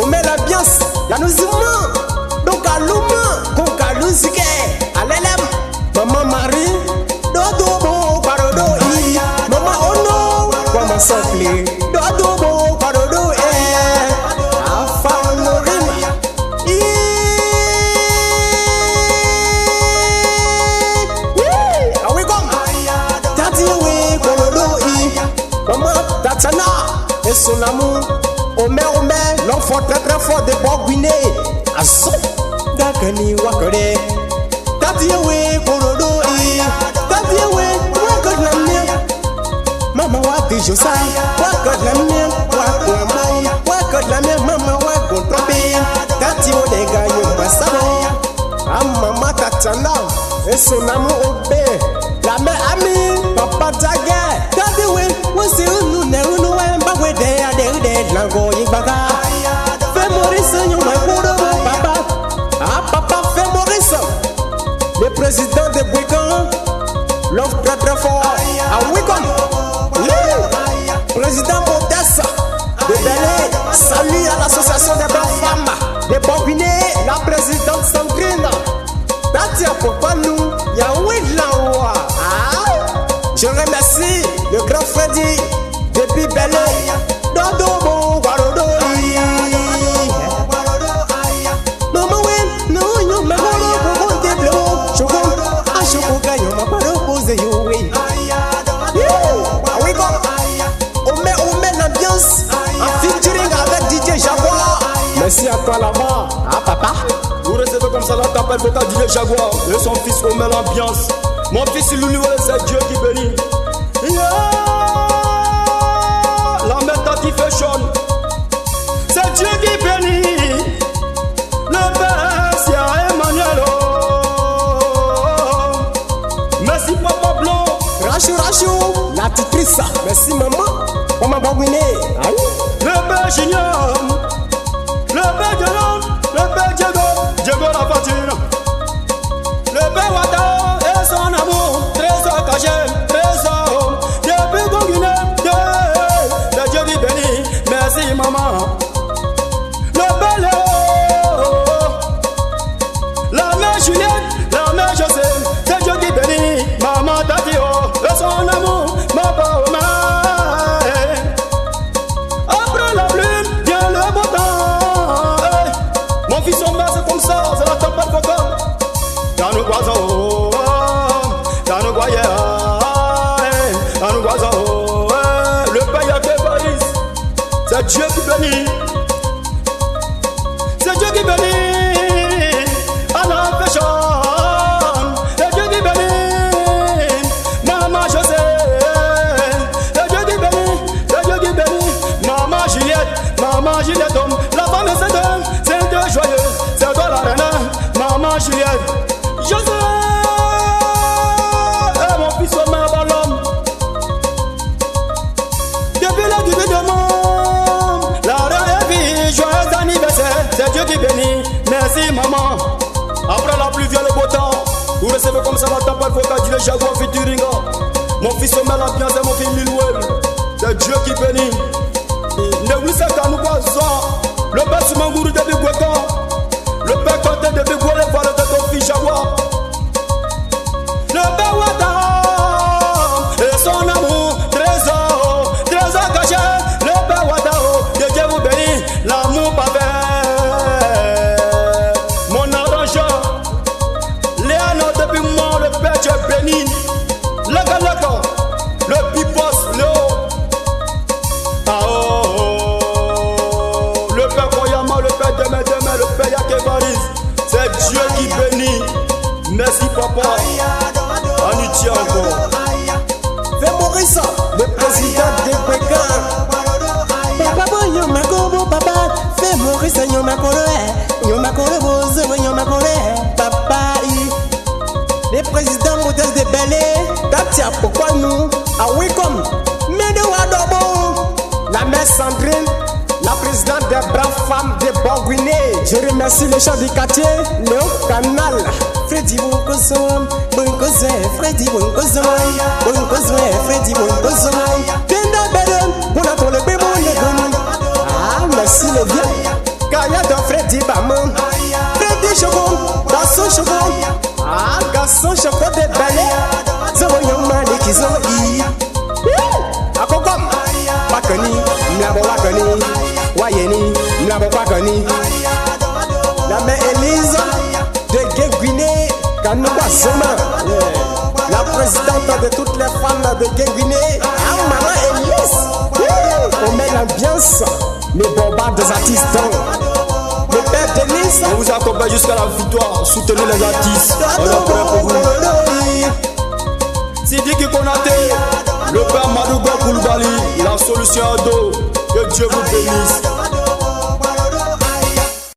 On met l'ambiance, y'a nos humains. Donc à l'humain, donc à l'usike, à l'élève, maman Marie, dodo bo, parodo i, maman ono, maman souffle, dodo bo, parodo afa honorine, ah oui comme, tati oui, parodo i, maman Tatiana, et son amour, ome, l'enfant très fort de Boguiné, à son. Dakani wakore Tatiawe korodo i Tatiawe wakod la mienne Mama wadi josai Wakod la mienne Wakod mai Wakod la mienne Mama wakod trope Tatio lega yo masabo Ah mama Tatiana Et son amour au bé La mère amie Papa Jagger Tatiawe Wasi unu ne unu Mba wede ade Lango yikbaga Fais mourir Seigneur Wakorodo Papa Ah papa fait Maurice, le président de Bouigan, l'offre très fort. Ah oui comme, président Modeste de Belé, salut à l'association des blancs femmes de Boguiné, la présidente Sandrine. Tatia pourquoi nous, Yahweh Laoua. Je remercie le grand Freddy depuis Belé, Dodo Guarodo. Merci à toi là-bas. Ah papa. Vous recevez comme ça la tapelle vocal DJ Jaguar et son fils on met l'ambiance. Mon fils Loulou, c'est Dieu qui bénit. Yeah. La métatification. C'est Dieu qui bénit. Le Père c'est Emmanuel. Merci papa blanc. Rachou, la titrice. Merci maman. Maman Boguiné. Ah oui. Le Père Junior. Le Père de l'homme, le Père Diego la voiture. Le Père Wata et son amour, trésor caché, trésor. Depuis Boguiné, le Dieu qui bénit, merci maman. Le Père Léo, la mère Juliette, la mère José, c'est Dieu qui bénit, maman Tatio, et son amour, maman Omar. Après la pluie, vient le beau temps. Mon fils en bas c'est comme ça, c'est la tempête vocale. Dans nos oiseaux, dans nos goyers, dans nos oiseaux, le pays a fait Paris. C'est Dieu qui bénit. C'est Dieu qui bénit. À la fashion. C'est Dieu qui bénit. Maman José. C'est Dieu qui bénit. C'est Dieu qui bénit. Maman Juliette, la femme c'est de joyeux, c'est de la reine, maman Juliette. José, et mon fils au main par l'homme. Depuis la vie de mon, la reine est vie, joyeux anniversaire, c'est Dieu qui bénit, merci maman. Après la pluie vient le beau temps, vous recevez comme ça la tempête vocale du Jaguar featuring. Mon fils au main la bien, c'est mon fils Lilwell, c'est Dieu qui bénit. Ne vous savez qu'à nous le père Soumangourou de Bigouétan, le père Conté de Bigoué, voilà de ton fils Jaguar. Le père Wata et son amour, trésor, trésor caché. Le père Wata, que Dieu vous bénisse, l'amour parfait. Mon arrangeur, Léano depuis moi, le père Dieu béni. Le pipos, Léo. Ah oh. Le père Koyama, le père Deme, le père Yakevaris, c'est Dieu qui bénit. Merci papa. On y tient encore. Fais Maurice, le président de Bouigan. Papa, Yomakoro, papa. Fais Maurice, Yomakoro, papa. Le président Modeste de Belé. Tatia, pourquoi nous? Ah oui, comme. Médou Adobo. La mère Sandrine. La présidente des braves femmes de Boguiné. Je remercie les chefs du quartier, Léo Canal, Freddy Bunkozon, Freddy Bunkozon, Freddy Bunkozon. Madame Zoma, la présidente de toutes les femmes de Guinée, Maman Elise. On met l'ambiance, les bombards des artistes. Le père Denis, on vous accompagne jusqu'à la victoire. Soutenez les artistes. On est prêt pour vous. Sidiki Konaté, le père Madouba Koulibaly, la solution à dos. Que Dieu vous bénisse.